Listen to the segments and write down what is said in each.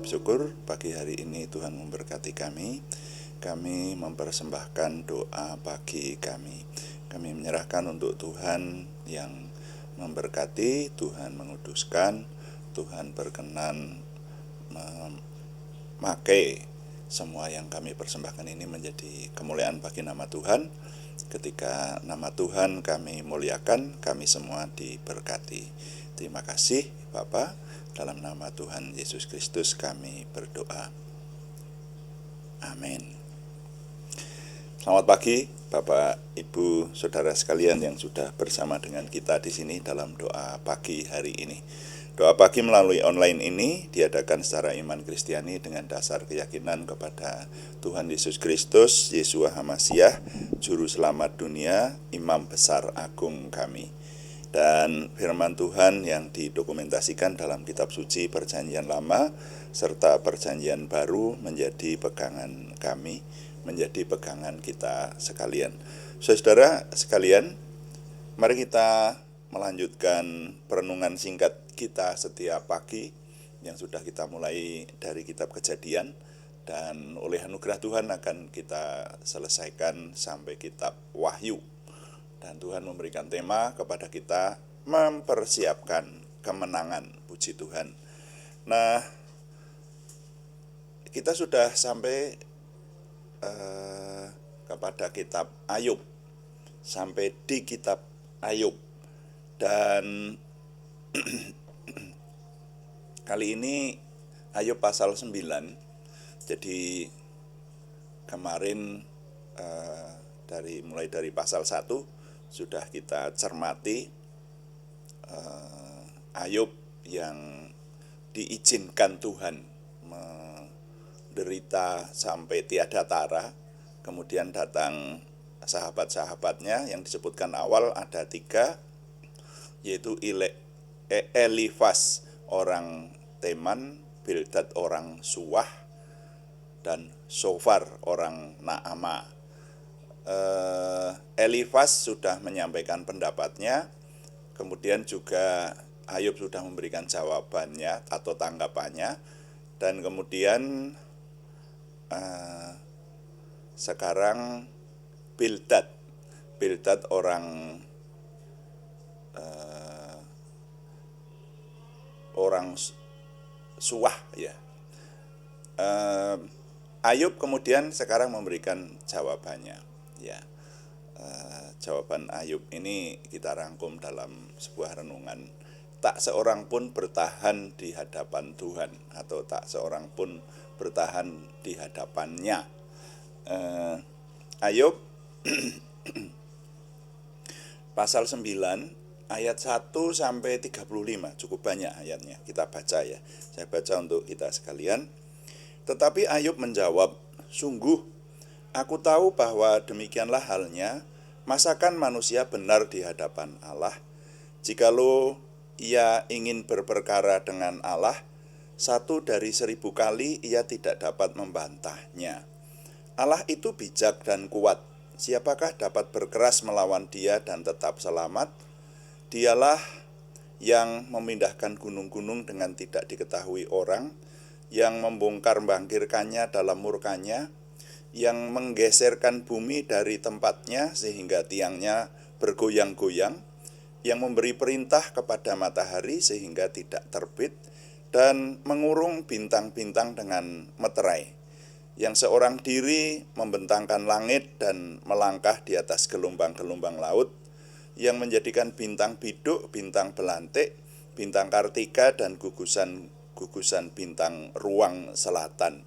syukur pagi hari ini Tuhan memberkati kami. Kami mempersembahkan doa pagi kami. Kami menyerahkan untuk Tuhan yang memberkati, Tuhan menguduskan, Tuhan berkenan memakai semua yang kami persembahkan ini menjadi kemuliaan bagi nama Tuhan. Ketika nama Tuhan kami muliakan, kami semua diberkati. Terima kasih Bapa, dalam nama Tuhan Yesus Kristus kami berdoa. Amin. Selamat pagi Bapak, Ibu, Saudara sekalian yang sudah bersama dengan kita di sini dalam doa pagi hari ini. Doa pagi melalui online ini diadakan secara iman Kristiani dengan dasar keyakinan kepada Tuhan Yesus Kristus, Yeshua HaMasyiah, Juru Selamat dunia, Imam Besar Agung kami. Dan firman Tuhan yang didokumentasikan dalam kitab suci Perjanjian Lama serta Perjanjian Baru menjadi pegangan kami, menjadi pegangan kita sekalian. Saudara sekalian, mari kita melanjutkan perenungan singkat kita setiap pagi yang sudah kita mulai dari kitab Kejadian, dan oleh anugerah Tuhan akan kita selesaikan sampai kitab Wahyu. Dan Tuhan memberikan tema kepada kita mempersiapkan kemenangan, puji Tuhan. Nah, kita sudah sampai kepada kitab Ayub, sampai di kitab Ayub. Dan kali ini Ayub pasal 9. Jadi kemarin mulai dari pasal 1 sudah kita cermati Ayub yang diizinkan Tuhan menderita sampai tiada tara. Kemudian datang sahabat-sahabatnya yang disebutkan awal ada 3, yaitu Elifas orang Teman, Bildad orang Suwah, dan Sofar orang Naama. Elifas sudah menyampaikan pendapatnya, kemudian juga Ayub sudah memberikan jawabannya atau tanggapannya, dan kemudian sekarang Bildad orang Suwah ya. Ayub kemudian sekarang memberikan jawabannya ya. Jawaban Ayub ini kita rangkum dalam sebuah renungan. Tak seorang pun bertahan di hadapan Tuhan, atau tak seorang pun bertahan di hadapannya. Ayub pasal 9 ayat 1 sampai 35, cukup banyak ayatnya. Kita baca ya. Saya baca untuk kita sekalian. Tetapi Ayub menjawab, "Sungguh, aku tahu bahwa demikianlah halnya, masakan manusia benar di hadapan Allah? Jikalau ia ingin berperkara dengan Allah, 1 dari 1000 kali ia tidak dapat membantahnya. Allah itu bijak dan kuat. Siapakah dapat berkeras melawan dia dan tetap selamat? Dialah yang memindahkan gunung-gunung dengan tidak diketahui orang, yang membongkar-bangkirkannya dalam murkanya, yang menggeserkan bumi dari tempatnya sehingga tiangnya bergoyang-goyang, yang memberi perintah kepada matahari sehingga tidak terbit, dan mengurung bintang-bintang dengan meterai, yang seorang diri membentangkan langit dan melangkah di atas gelombang-gelombang laut, yang menjadikan bintang biduk, bintang belantik, bintang kartika, dan gugusan bintang ruang selatan,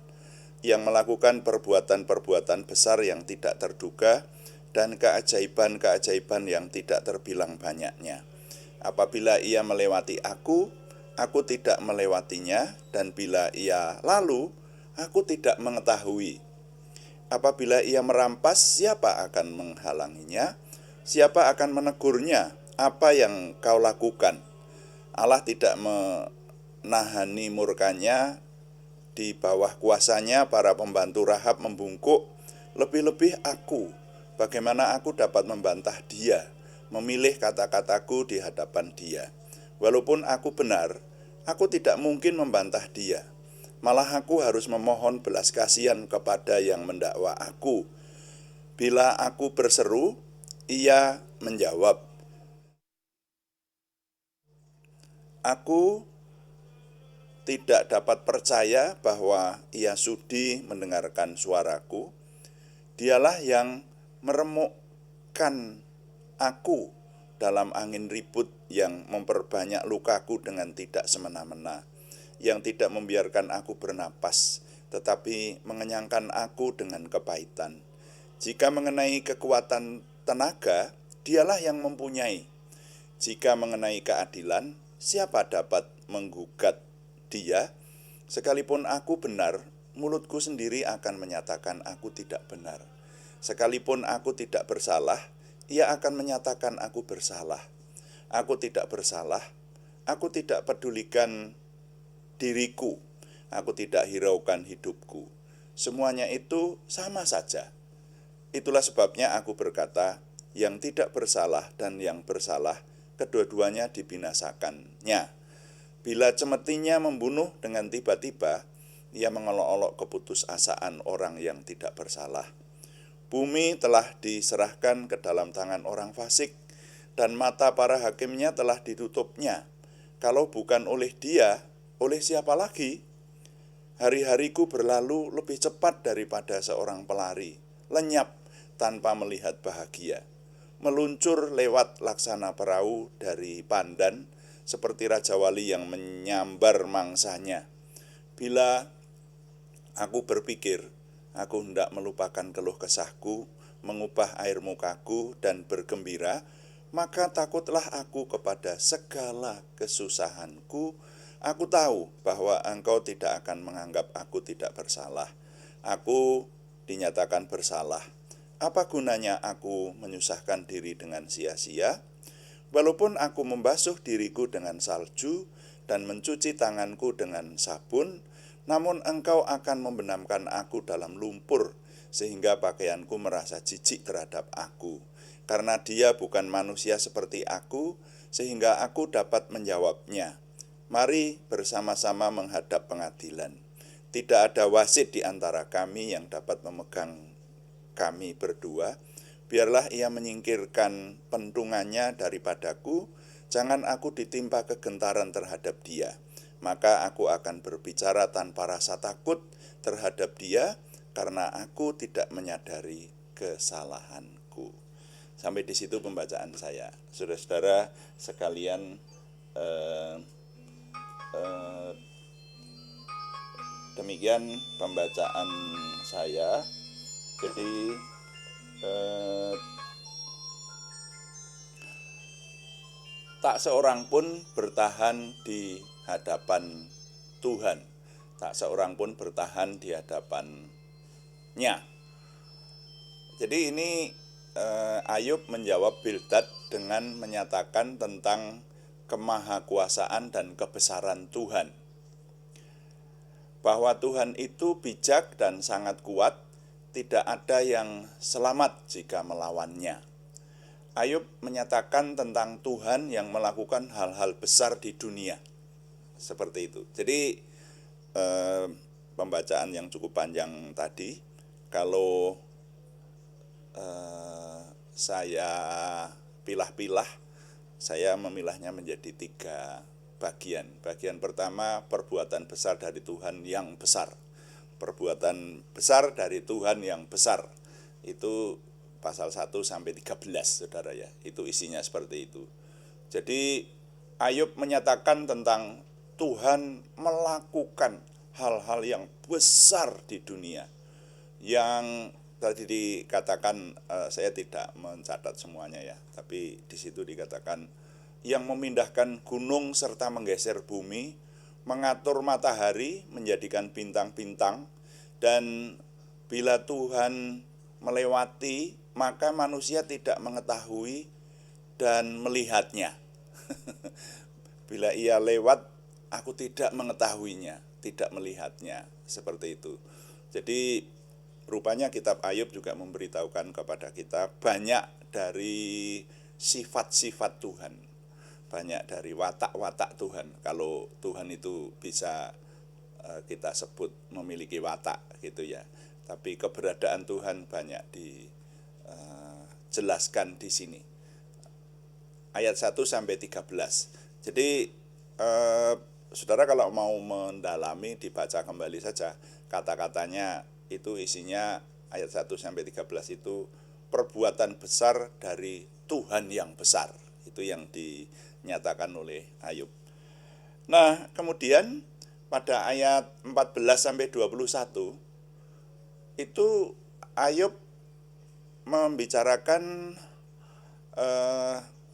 yang melakukan perbuatan-perbuatan besar yang tidak terduga dan keajaiban-keajaiban yang tidak terbilang banyaknya. Apabila ia melewati aku tidak melewatinya, dan bila ia lalu, aku tidak mengetahui. Apabila ia merampas, siapa akan menghalanginya? Siapa akan menegurnya? Apa yang kau lakukan? Allah tidak menahani murkanya. Di bawah kuasanya para pembantu Rahab membungkuk. Lebih-lebih aku, bagaimana aku dapat membantah dia, memilih kata-kataku di hadapan dia? Walaupun aku benar, aku tidak mungkin membantah dia. Malah aku harus memohon belas kasihan kepada yang mendakwa aku. Bila aku berseru, ia menjawab. Aku tidak dapat percaya bahwa ia sudi mendengarkan suaraku. Dialah yang meremukkan aku dalam angin ribut, yang memperbanyak lukaku dengan tidak semena-mena, yang tidak membiarkan aku bernapas, tetapi mengenyangkan aku dengan kepahitan. Jika mengenai kekuatan tenaga, dialah yang mempunyai. Jika mengenai keadilan, siapa dapat menggugat dia? Sekalipun aku benar, mulutku sendiri akan menyatakan aku tidak benar. Sekalipun aku tidak bersalah, ia akan menyatakan aku bersalah. Aku tidak bersalah, aku tidak pedulikan diriku, aku tidak hiraukan hidupku. Semuanya itu sama saja. Itulah sebabnya aku berkata, yang tidak bersalah dan yang bersalah, kedua-duanya dibinasakannya. Bila cemetinya membunuh dengan tiba-tiba, ia mengolok-olok keputusasaan orang yang tidak bersalah. Bumi telah diserahkan ke dalam tangan orang fasik, dan mata para hakimnya telah ditutupnya. Kalau bukan oleh dia, oleh siapa lagi? Hari-hariku berlalu lebih cepat daripada seorang pelari, lenyap tanpa melihat bahagia. Meluncur lewat laksana perahu dari Pandan, seperti Raja Wali yang menyambar mangsanya. Bila aku berpikir, aku hendak melupakan keluh kesahku, mengubah air mukaku dan bergembira, maka takutlah aku kepada segala kesusahanku. Aku tahu bahwa engkau tidak akan menganggap aku tidak bersalah. Aku dinyatakan bersalah. Apa gunanya aku menyusahkan diri dengan sia-sia? Walaupun aku membasuh diriku dengan salju dan mencuci tanganku dengan sabun, namun engkau akan membenamkan aku dalam lumpur, sehingga pakaianku merasa jijik terhadap aku. Karena dia bukan manusia seperti aku, sehingga aku dapat menjawabnya. Mari bersama-sama menghadap pengadilan. Tidak ada wasit di antara kami yang dapat memegang kami berdua. Biarlah ia menyingkirkan pentungannya daripadaku, jangan aku ditimpa kegentaran terhadap dia. Maka aku akan berbicara tanpa rasa takut terhadap dia, karena aku tidak menyadari kesalahanku. Sampai di situ pembacaan saya. Saudara-saudara sekalian, demikian pembacaan saya. Jadi tak seorang pun bertahan di hadapan Tuhan. Tak seorang pun bertahan di hadapannya. Jadi ini Ayub menjawab Bildad dengan menyatakan tentang kemahakuasaan dan kebesaran Tuhan. Bahwa Tuhan itu bijak dan sangat kuat, tidak ada yang selamat jika melawannya. Ayub menyatakan tentang Tuhan yang melakukan hal-hal besar di dunia. Seperti itu. Jadi pembacaan yang cukup panjang tadi, kalau saya pilah-pilah, saya memilahnya menjadi 3 bagian. Bagian pertama, perbuatan besar dari Tuhan yang besar. Perbuatan besar dari Tuhan yang besar. Itu pasal 1 sampai 13, Saudara ya. Itu isinya seperti itu. Jadi Ayub menyatakan tentang Tuhan melakukan hal-hal yang besar di dunia. Yang tadi dikatakan, saya tidak mencatat semuanya ya, tapi di situ dikatakan yang memindahkan gunung serta menggeser bumi, mengatur matahari, menjadikan bintang-bintang, dan bila Tuhan melewati, maka manusia tidak mengetahui dan melihatnya. Bila ia lewat, aku tidak mengetahuinya, tidak melihatnya, seperti itu. Jadi rupanya kitab Ayub juga memberitahukan kepada kita banyak dari sifat-sifat Tuhan, banyak dari watak-watak Tuhan. Kalau Tuhan itu bisa kita sebut memiliki watak gitu ya. Tapi keberadaan Tuhan banyak dijelaskan di sini. Ayat 1 sampai 13. Jadi saudara kalau mau mendalami dibaca kembali saja kata-katanya, itu isinya ayat 1 sampai 13 itu perbuatan besar dari Tuhan yang besar. Itu yang dinyatakan oleh Ayub. Nah, kemudian pada ayat 14 sampai 21 itu Ayub membicarakan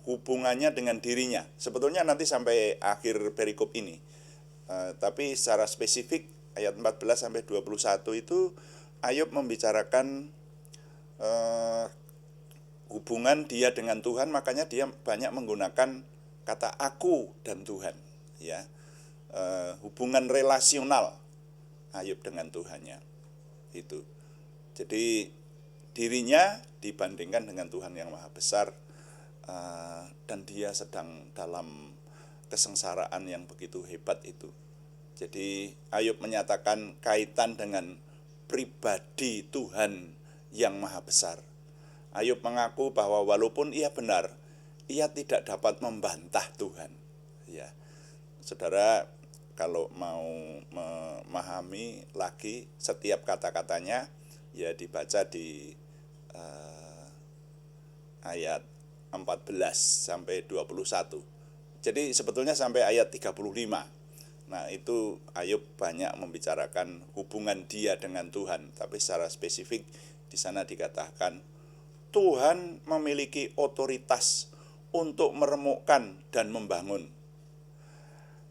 hubungannya dengan dirinya. Sebetulnya nanti sampai akhir perikop ini. Tapi secara spesifik ayat 14 sampai 21 itu Ayub membicarakan hubungan dia dengan Tuhan, makanya dia banyak menggunakan kata aku dan Tuhan, ya. Hubungan relasional Ayub dengan Tuhannya itu. Jadi dirinya dibandingkan dengan Tuhan yang maha besar, dan dia sedang dalam kesengsaraan yang begitu hebat itu. Jadi Ayub menyatakan kaitan dengan pribadi Tuhan yang maha besar. Ayub mengaku bahwa walaupun ia benar, ia tidak dapat membantah Tuhan. Ya, saudara, kalau mau memahami lagi setiap kata-katanya, ya dibaca di ayat 14 sampai 21. Jadi sebetulnya sampai ayat 35. Nah, itu Ayub banyak membicarakan hubungan dia dengan Tuhan, tapi secara spesifik di sana dikatakan Tuhan memiliki otoritas untuk meremukkan dan membangun.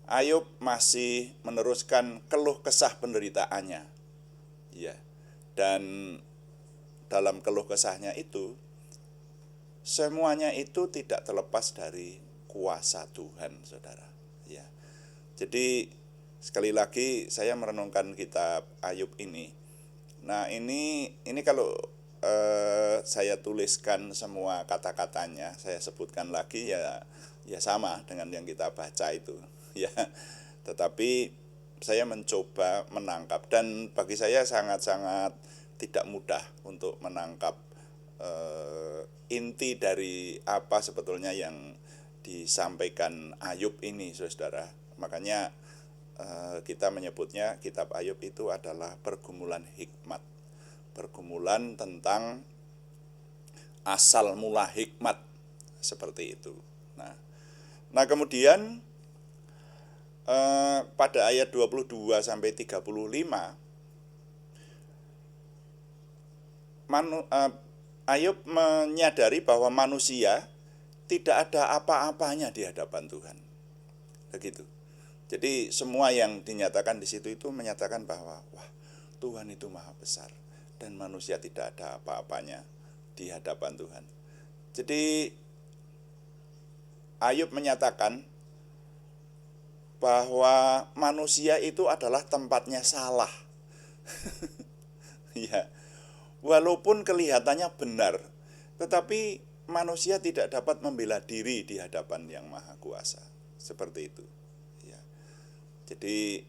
Ayub masih meneruskan keluh kesah penderitaannya. Ya. Dan dalam keluh kesahnya itu semuanya itu tidak terlepas dari kuasa Tuhan, saudara. Ya. Jadi sekali lagi saya merenungkan kitab Ayub ini. Nah, ini kalau saya tuliskan semua kata-katanya, saya sebutkan lagi ya sama dengan yang kita baca itu, ya. Tetapi saya mencoba menangkap, dan bagi saya sangat-sangat tidak mudah untuk menangkap inti dari apa sebetulnya yang disampaikan Ayub ini, saudara. Makanya kita menyebutnya kitab Ayub itu adalah pergumulan hikmat, pergumulan tentang asal mula hikmat, seperti itu. Nah kemudian pada ayat 22 sampai 35 Ayub menyadari bahwa manusia tidak ada apa-apanya di hadapan Tuhan. Begitu. Jadi semua yang dinyatakan di situ itu menyatakan bahwa wah, Tuhan itu maha besar dan manusia tidak ada apa-apanya di hadapan Tuhan. Jadi Ayub menyatakan bahwa manusia itu adalah tempatnya salah. Ya. Walaupun kelihatannya benar, tetapi manusia tidak dapat membela diri di hadapan yang maha kuasa. Seperti itu. Ya. Jadi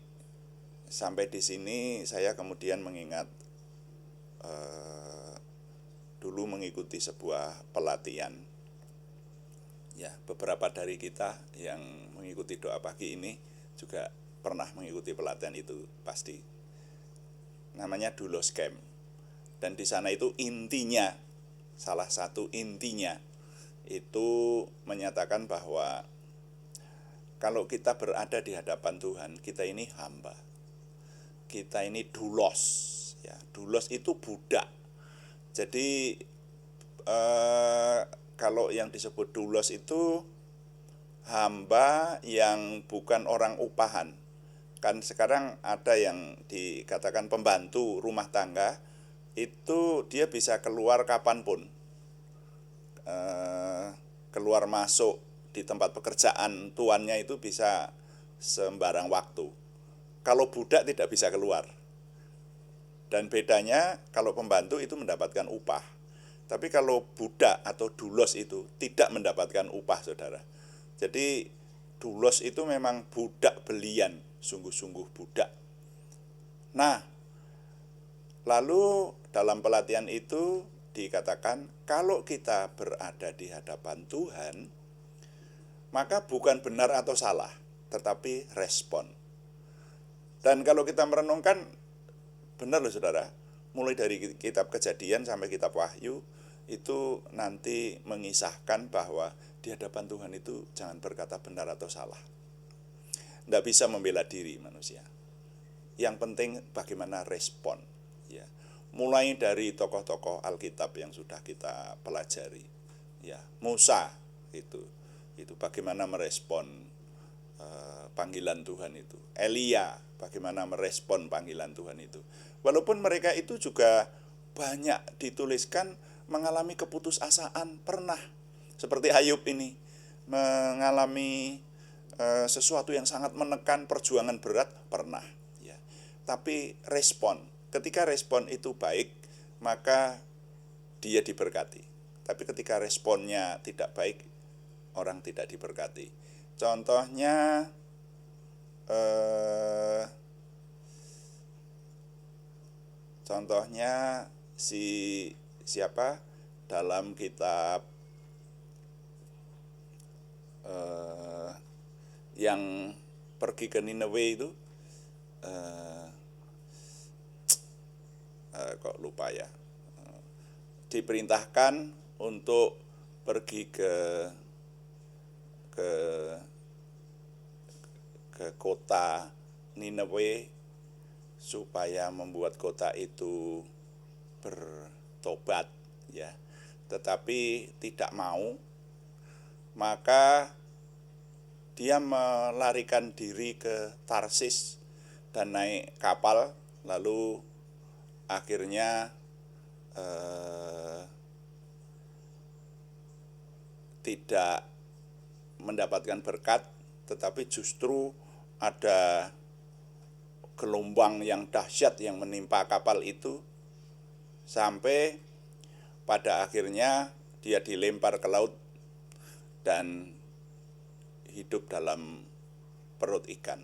sampai di sini saya kemudian mengingat dulu mengikuti sebuah pelatihan. Ya, beberapa dari kita yang mengikuti doa pagi ini juga pernah mengikuti pelatihan itu pasti. Namanya Doulos Camp. Dan di sana itu intinya, salah satu intinya itu menyatakan bahwa kalau kita berada di hadapan Tuhan, kita ini hamba. Kita ini doulos, ya. Doulos itu budak. Jadi kalau yang disebut doulos itu hamba yang bukan orang upahan. Kan sekarang ada yang dikatakan pembantu rumah tangga, itu dia bisa keluar kapanpun, keluar masuk di tempat pekerjaan tuannya itu bisa sembarang waktu. Kalau budak tidak bisa keluar. Dan bedanya kalau pembantu itu mendapatkan upah. Tapi kalau budak atau doulos itu tidak mendapatkan upah, saudara. Jadi doulos itu memang budak belian, sungguh-sungguh budak. Nah, lalu dalam pelatihan itu dikatakan kalau kita berada di hadapan Tuhan, maka bukan benar atau salah, tetapi respon. Dan kalau kita merenungkan, benar loh saudara, mulai dari kitab Kejadian sampai kitab Wahyu, itu nanti mengisahkan bahwa di hadapan Tuhan itu jangan berkata benar atau salah. Tidak bisa membela diri manusia. Yang penting bagaimana respon. Ya, mulai dari tokoh-tokoh Alkitab yang sudah kita pelajari. Ya, Musa itu bagaimana merespon panggilan Tuhan itu. Elia bagaimana merespon panggilan Tuhan itu. Walaupun mereka itu juga banyak dituliskan mengalami keputusasaan, pernah. Seperti Ayub ini mengalami sesuatu yang sangat menekan, perjuangan berat, pernah. Ya. Tapi respon, ketika respon itu baik, maka dia diberkati. Tapi ketika responnya tidak baik, orang tidak diberkati. Contohnya siapa dalam kitab yang pergi ke Nineveh itu, kok lupa ya, diperintahkan untuk pergi ke kota Nineveh supaya membuat kota itu bertobat, ya. Tetapi tidak mau, maka dia melarikan diri ke Tarsis dan naik kapal, lalu akhirnya tidak mendapatkan berkat, tetapi justru ada gelombang yang dahsyat yang menimpa kapal itu, sampai pada akhirnya dia dilempar ke laut dan hidup dalam perut ikan.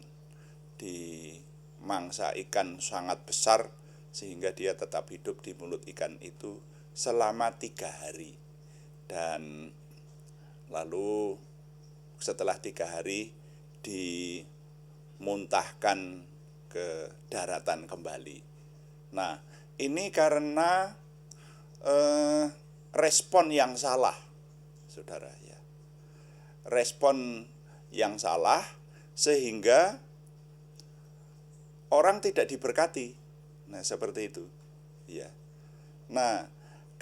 Di mangsa ikan sangat besar sehingga dia tetap hidup di mulut ikan itu selama 3 hari. Dan lalu setelah 3 hari dimuntahkan ke daratan kembali. Nah, ini karena respon yang salah, saudara, ya. Respon yang salah sehingga orang tidak diberkati. Nah, seperti itu, ya. Nah,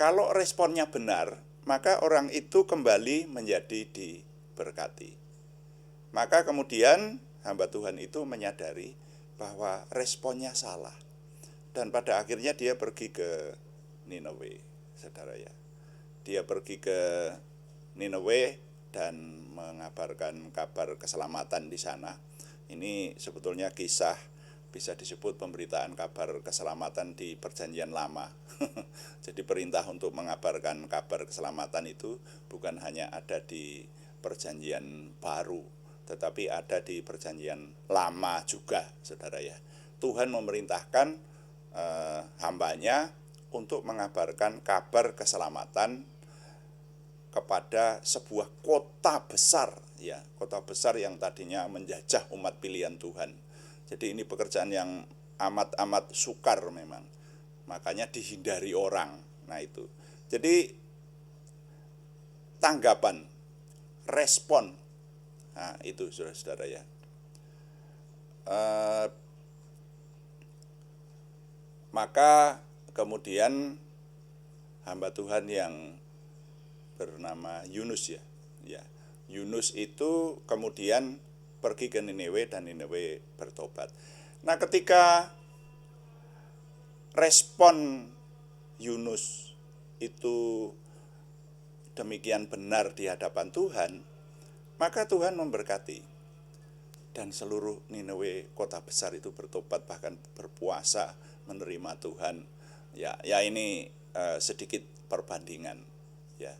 kalau responnya benar, maka orang itu kembali menjadi diberkati. Maka kemudian hamba Tuhan itu menyadari bahwa responnya salah. Dan pada akhirnya dia pergi ke Nineveh, saudara, ya. Dia pergi ke Nineveh dan mengabarkan kabar keselamatan di sana. Ini sebetulnya kisah, bisa disebut pemberitaan kabar keselamatan di Perjanjian Lama. Jadi perintah untuk mengabarkan kabar keselamatan itu bukan hanya ada di Perjanjian Baru, tetapi ada di Perjanjian Lama juga, saudara, ya. Tuhan memerintahkan hambanya untuk mengabarkan kabar keselamatan kepada sebuah kota besar, ya, kota besar yang tadinya menjajah umat pilihan Tuhan. Jadi ini pekerjaan yang amat sukar memang, makanya dihindari orang. Nah itu, jadi tanggapan, respon, nah itu saudara-saudara, ya. Maka kemudian hamba Tuhan yang bernama Yunus, ya. Yunus itu kemudian pergi ke Nineveh dan Nineveh bertobat. Nah, ketika respon Yunus itu demikian benar di hadapan Tuhan, maka Tuhan memberkati. Dan seluruh Nineveh, kota besar itu bertobat, bahkan berpuasa menerima Tuhan. Ya ini sedikit perbandingan, ya.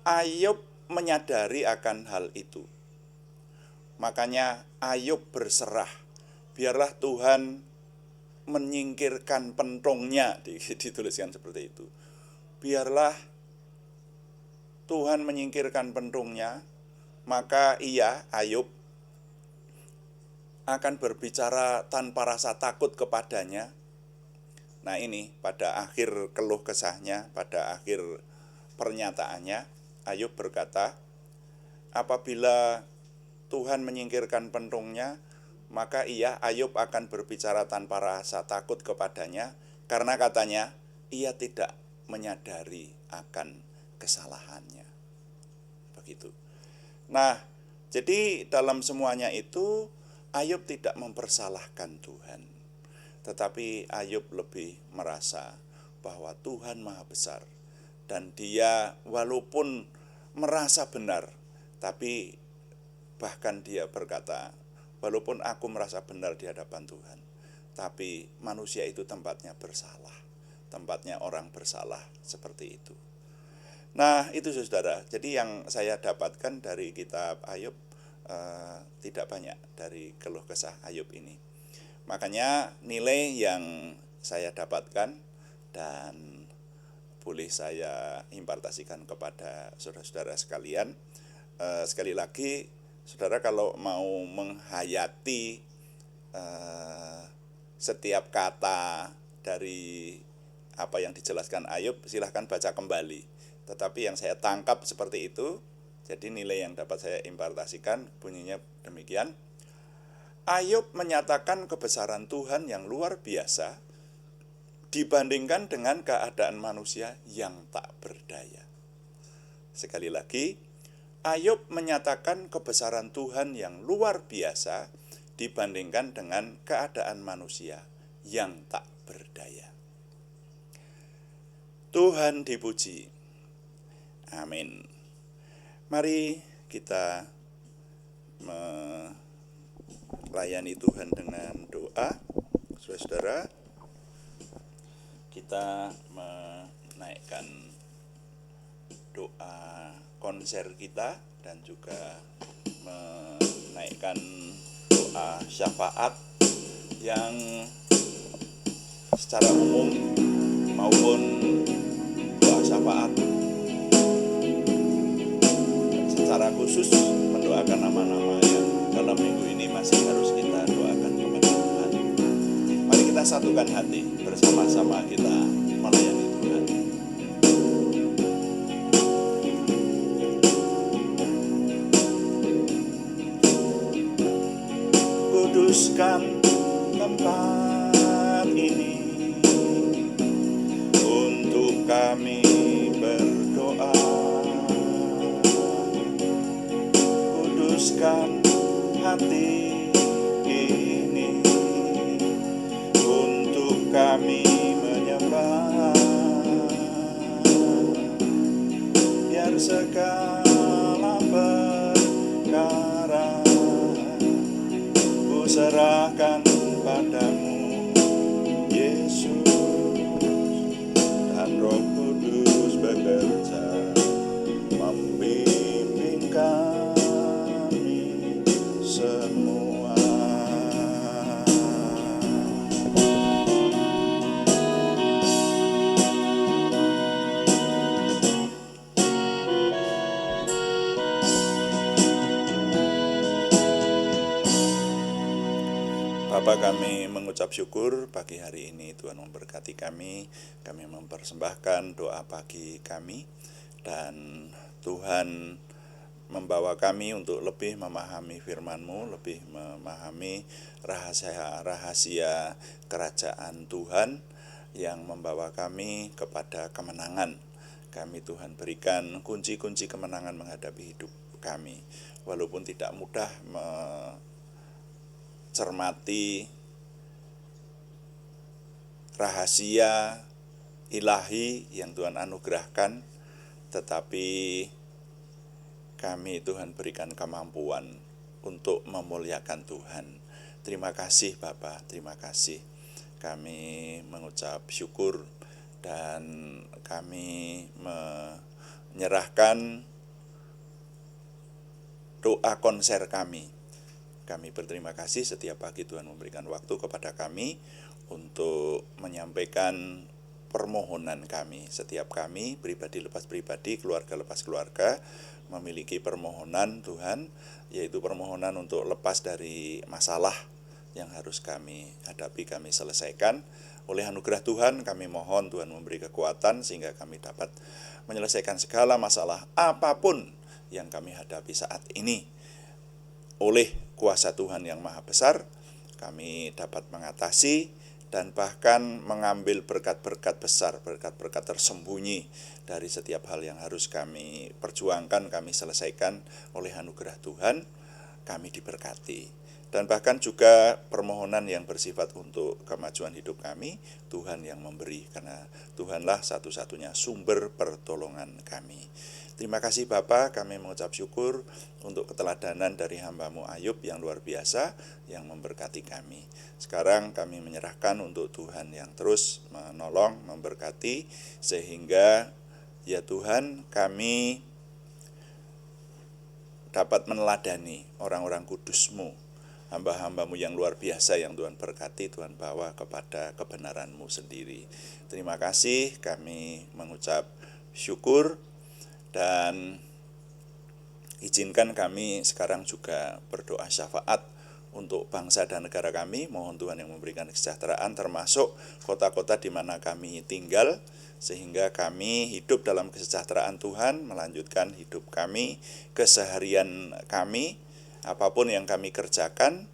Ayub menyadari akan hal itu. Makanya Ayub berserah biarlah Tuhan menyingkirkan pentongnya, dituliskan seperti itu. Biarlah Tuhan menyingkirkan pentongnya, maka ia, Ayub, akan berbicara tanpa rasa takut kepadanya. Nah ini pada akhir keluh kesahnya, pada akhir pernyataannya, Ayub berkata, apabila Tuhan menyingkirkan pentongnya, maka ia, Ayub, akan berbicara tanpa rasa takut kepadanya, karena katanya, ia tidak menyadari akan kesalahannya. Begitu. Nah, jadi dalam semuanya itu, Ayub tidak mempersalahkan Tuhan. Tetapi Ayub lebih merasa bahwa Tuhan Maha Besar. Dan dia walaupun merasa benar, tapi bahkan dia berkata, walaupun aku merasa benar di hadapan Tuhan, tapi manusia itu tempatnya bersalah. Tempatnya orang bersalah, seperti itu. Nah itu saudara, jadi yang saya dapatkan dari kitab Ayub tidak banyak dari keluh kesah Ayub ini. Makanya nilai yang saya dapatkan dan boleh saya impartasikan kepada saudara-saudara sekalian. Sekali lagi, saudara kalau mau menghayati setiap kata dari apa yang dijelaskan Ayub, silahkan baca kembali. Tetapi yang saya tangkap seperti itu, jadi nilai yang dapat saya impartasikan bunyinya demikian. Ayub menyatakan kebesaran Tuhan yang luar biasa dibandingkan dengan keadaan manusia yang tak berdaya. Sekali lagi, Ayub menyatakan kebesaran Tuhan yang luar biasa dibandingkan dengan keadaan manusia yang tak berdaya. Tuhan dipuji. Amin. Mari kita melayani Tuhan dengan doa. Saudara-saudara, kita menaikkan doa konser kita dan juga menaikkan doa syafaat yang secara umum maupun doa syafaat secara khusus mendoakan nama-nama yang dalam minggu ini masih harus kita doakan kepada Tuhan. Mari kita satukan hati bersama-sama, kita melayani Tuhan. Kuduskan tempat ini untuk kami berdoa. Kuduskan hati ini untuk kami menyembah. Biar segala perkara ku serahkan padamu, Yesus, dan Roh Kudus bekerja membimbing kami semua. Bapa, kami mengucap syukur pagi hari ini Tuhan memberkati kami mempersembahkan doa pagi kami, dan Tuhan membawa kami untuk lebih memahami firman-Mu, lebih memahami rahasia-rahasia kerajaan Tuhan yang membawa kami kepada kemenangan. Kami Tuhan berikan kunci-kunci kemenangan menghadapi hidup kami, walaupun tidak mudah cermati rahasia ilahi yang Tuhan anugerahkan, tetapi kami Tuhan berikan kemampuan untuk memuliakan Tuhan. Terima kasih Bapa, terima kasih. Kami mengucap syukur dan kami menyerahkan doa konser kami Kami berterima kasih setiap pagi Tuhan memberikan waktu kepada kami untuk menyampaikan permohonan kami. Setiap kami, pribadi lepas pribadi, keluarga lepas keluarga, memiliki permohonan Tuhan, yaitu permohonan untuk lepas dari masalah yang harus kami hadapi, kami selesaikan. Oleh anugerah Tuhan, kami mohon Tuhan memberi kekuatan sehingga kami dapat menyelesaikan segala masalah apapun yang kami hadapi saat ini. Oleh kuasa Tuhan yang maha besar, kami dapat mengatasi dan bahkan mengambil berkat-berkat besar, berkat-berkat tersembunyi dari setiap hal yang harus kami perjuangkan, kami selesaikan. Oleh anugerah Tuhan, kami diberkati. Dan bahkan juga permohonan yang bersifat untuk kemajuan hidup kami, Tuhan yang memberi, karena Tuhanlah satu-satunya sumber pertolongan kami. Terima kasih Bapa, kami mengucap syukur untuk keteladanan dari hamba-Mu Ayub yang luar biasa, yang memberkati kami. Sekarang kami menyerahkan untuk Tuhan yang terus menolong, memberkati, sehingga ya Tuhan, kami dapat meneladani orang-orang kudus-Mu, hamba-hamba-Mu yang luar biasa yang Tuhan berkati, Tuhan bawa kepada kebenaran-Mu sendiri. Terima kasih, kami mengucap syukur, dan izinkan kami sekarang juga berdoa syafaat untuk bangsa dan negara kami. Mohon Tuhan yang memberikan kesejahteraan, termasuk kota-kota di mana kami tinggal, sehingga kami hidup dalam kesejahteraan Tuhan, melanjutkan hidup kami, keseharian kami, apapun yang kami kerjakan,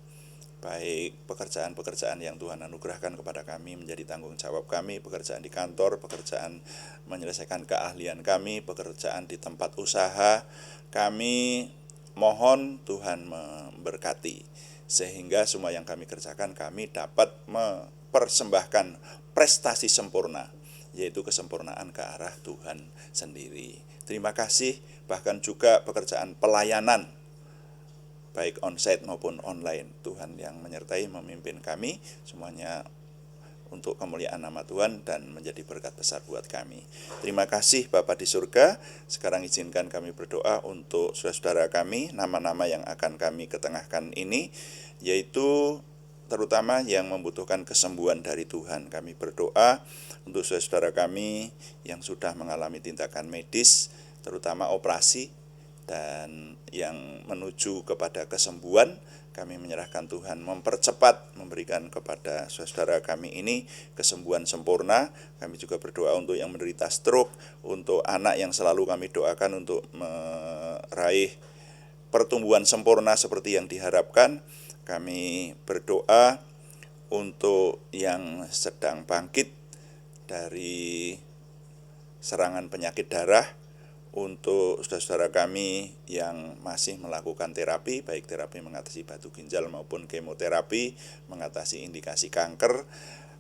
baik pekerjaan-pekerjaan yang Tuhan anugerahkan kepada kami menjadi tanggung jawab kami, pekerjaan di kantor, pekerjaan menyelesaikan keahlian kami, pekerjaan di tempat usaha, kami mohon Tuhan memberkati, sehingga semua yang kami kerjakan kami dapat mempersembahkan prestasi sempurna, yaitu kesempurnaan ke arah Tuhan sendiri. Terima kasih, bahkan juga pekerjaan pelayanan, baik onsite maupun online, Tuhan yang menyertai, memimpin kami, semuanya untuk kemuliaan nama Tuhan dan menjadi berkat besar buat kami. Terima kasih Bapa di surga. Sekarang izinkan kami berdoa untuk saudara-saudara kami, nama-nama yang akan kami ketengahkan ini, yaitu terutama yang membutuhkan kesembuhan dari Tuhan. Kami berdoa untuk saudara-saudara kami yang sudah mengalami tindakan medis, terutama operasi, dan yang menuju kepada kesembuhan. Kami menyerahkan Tuhan mempercepat, memberikan kepada saudara kami ini kesembuhan sempurna. Kami juga berdoa untuk yang menderita stroke, untuk anak yang selalu kami doakan untuk meraih pertumbuhan sempurna seperti yang diharapkan. Kami berdoa untuk yang sedang bangkit dari serangan penyakit darah, untuk saudara-saudara kami yang masih melakukan terapi, baik terapi mengatasi batu ginjal maupun kemoterapi, mengatasi indikasi kanker.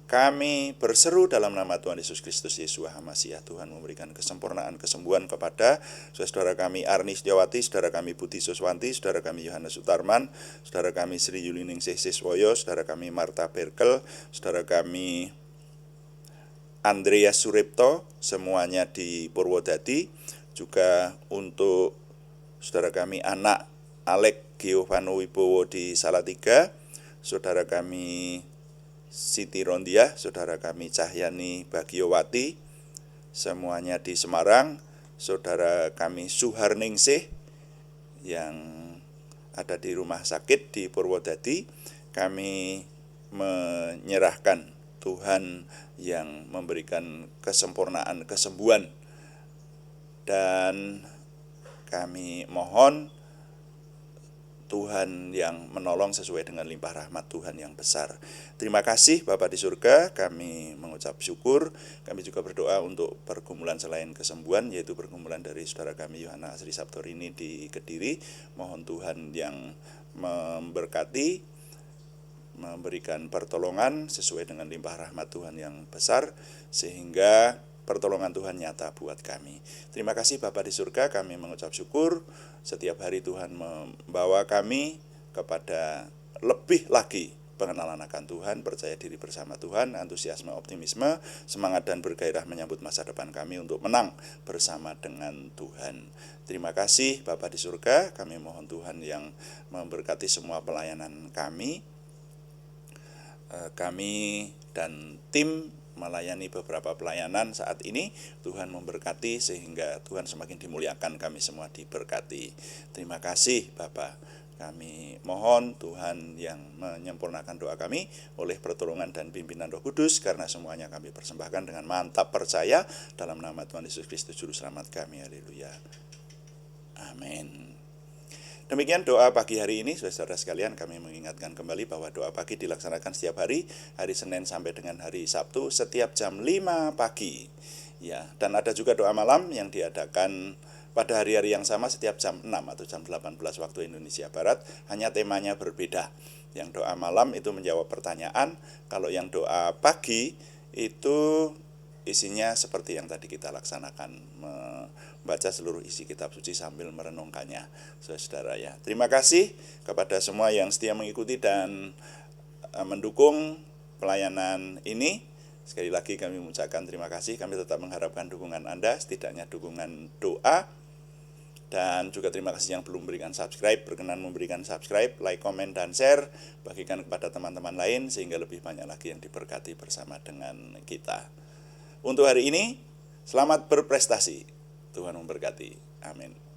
Kami berseru dalam nama Tuhan Yesus Kristus, Yeshua HaMasyiah, Tuhan memberikan kesempurnaan kesembuhan kepada saudara kami Arni Setiawati, saudara kami Budi Suswanti, saudara kami Yohanes Sutarman, saudara kami Sri Yuliningsih Siswoyo, saudara kami Marta Berkel, saudara kami Andreas Suripto, semuanya di Purwodadi. Juga untuk saudara kami anak Alek Giovano Wibowo di Salatiga, saudara kami Siti Rondia, saudara kami Cahyani Bagiowati, semuanya di Semarang, saudara kami Suharningsih yang ada di rumah sakit di Purwodadi. Kami menyerahkan Tuhan yang memberikan kesempurnaan kesembuhan, dan kami mohon Tuhan yang menolong sesuai dengan limpah rahmat Tuhan yang besar. Terima kasih Bapa di surga, kami mengucap syukur. Kami juga berdoa untuk pergumulan selain kesembuhan, yaitu pergumulan dari saudara kami Yohana Asri Sabtorini di Kediri. Mohon Tuhan yang memberkati, memberikan pertolongan sesuai dengan limpah rahmat Tuhan yang besar, sehingga pertolongan Tuhan nyata buat kami. Terima kasih Bapa di surga, kami mengucap syukur. Setiap hari Tuhan membawa kami kepada lebih lagi pengenalan akan Tuhan, percaya diri bersama Tuhan, antusiasme, optimisme, semangat dan bergairah menyambut masa depan kami untuk menang bersama dengan Tuhan. Terima kasih Bapa di surga, kami mohon Tuhan yang memberkati semua pelayanan kami. Kami dan tim melayani beberapa pelayanan saat ini. Tuhan memberkati sehingga Tuhan semakin dimuliakan, kami semua diberkati. Terima kasih Bapa. Kami mohon Tuhan yang menyempurnakan doa kami oleh pertolongan dan pimpinan Roh Kudus, karena semuanya kami persembahkan dengan mantap percaya dalam nama Tuhan Yesus Kristus Juru Selamat kami. Haleluya. Amin. Demikian doa pagi hari ini, saudara sekalian. Kami mengingatkan kembali bahwa doa pagi dilaksanakan setiap hari Senin sampai dengan hari Sabtu, setiap jam 5 pagi. Ya, dan ada juga doa malam yang diadakan pada hari-hari yang sama setiap jam 6 atau jam 18 waktu Indonesia Barat, hanya temanya berbeda. Yang doa malam itu menjawab pertanyaan, kalau yang doa pagi itu isinya seperti yang tadi kita laksanakan, membaca seluruh isi kitab suci sambil merenungkannya, saudara ya. Terima kasih kepada semua yang setia mengikuti dan mendukung pelayanan ini. Sekali lagi kami mengucapkan terima kasih. Kami tetap mengharapkan dukungan Anda, setidaknya dukungan doa. Dan juga terima kasih yang belum memberikan subscribe, berkenan memberikan subscribe, like, komen, dan share, bagikan kepada teman-teman lain sehingga lebih banyak lagi yang diberkati bersama dengan kita. Untuk hari ini, selamat berprestasi. Tuhan memberkati. Amin.